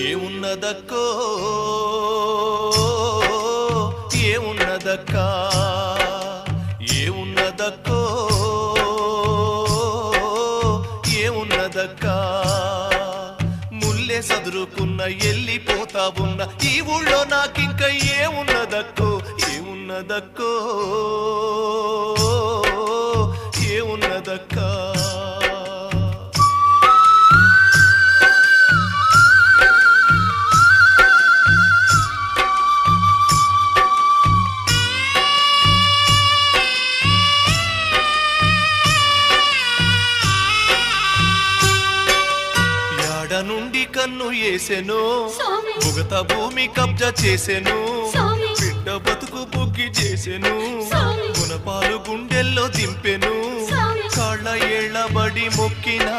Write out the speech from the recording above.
ఏమున్నదక్కో ఏమున్నదక్క ఏమున్నదక్కో ఏమున్నదక్క ముల్లే సదురుకున్న ఎల్లిపోతా ఉన్న ఈ ఊళ్ళో నాకింక ఏమున్నదక్కో ఏమున్నదక్కో ఏమున్నదక్క నుండి కన్ను ఏసెను భుగత భూమి కబ్జా చేసెను బిడ్డ బతుకు బుగ్గి చేసెను గుణపాలు గుండెల్లో దింపెను కాళ్ళ ఏళ్ల బడి మొక్కినా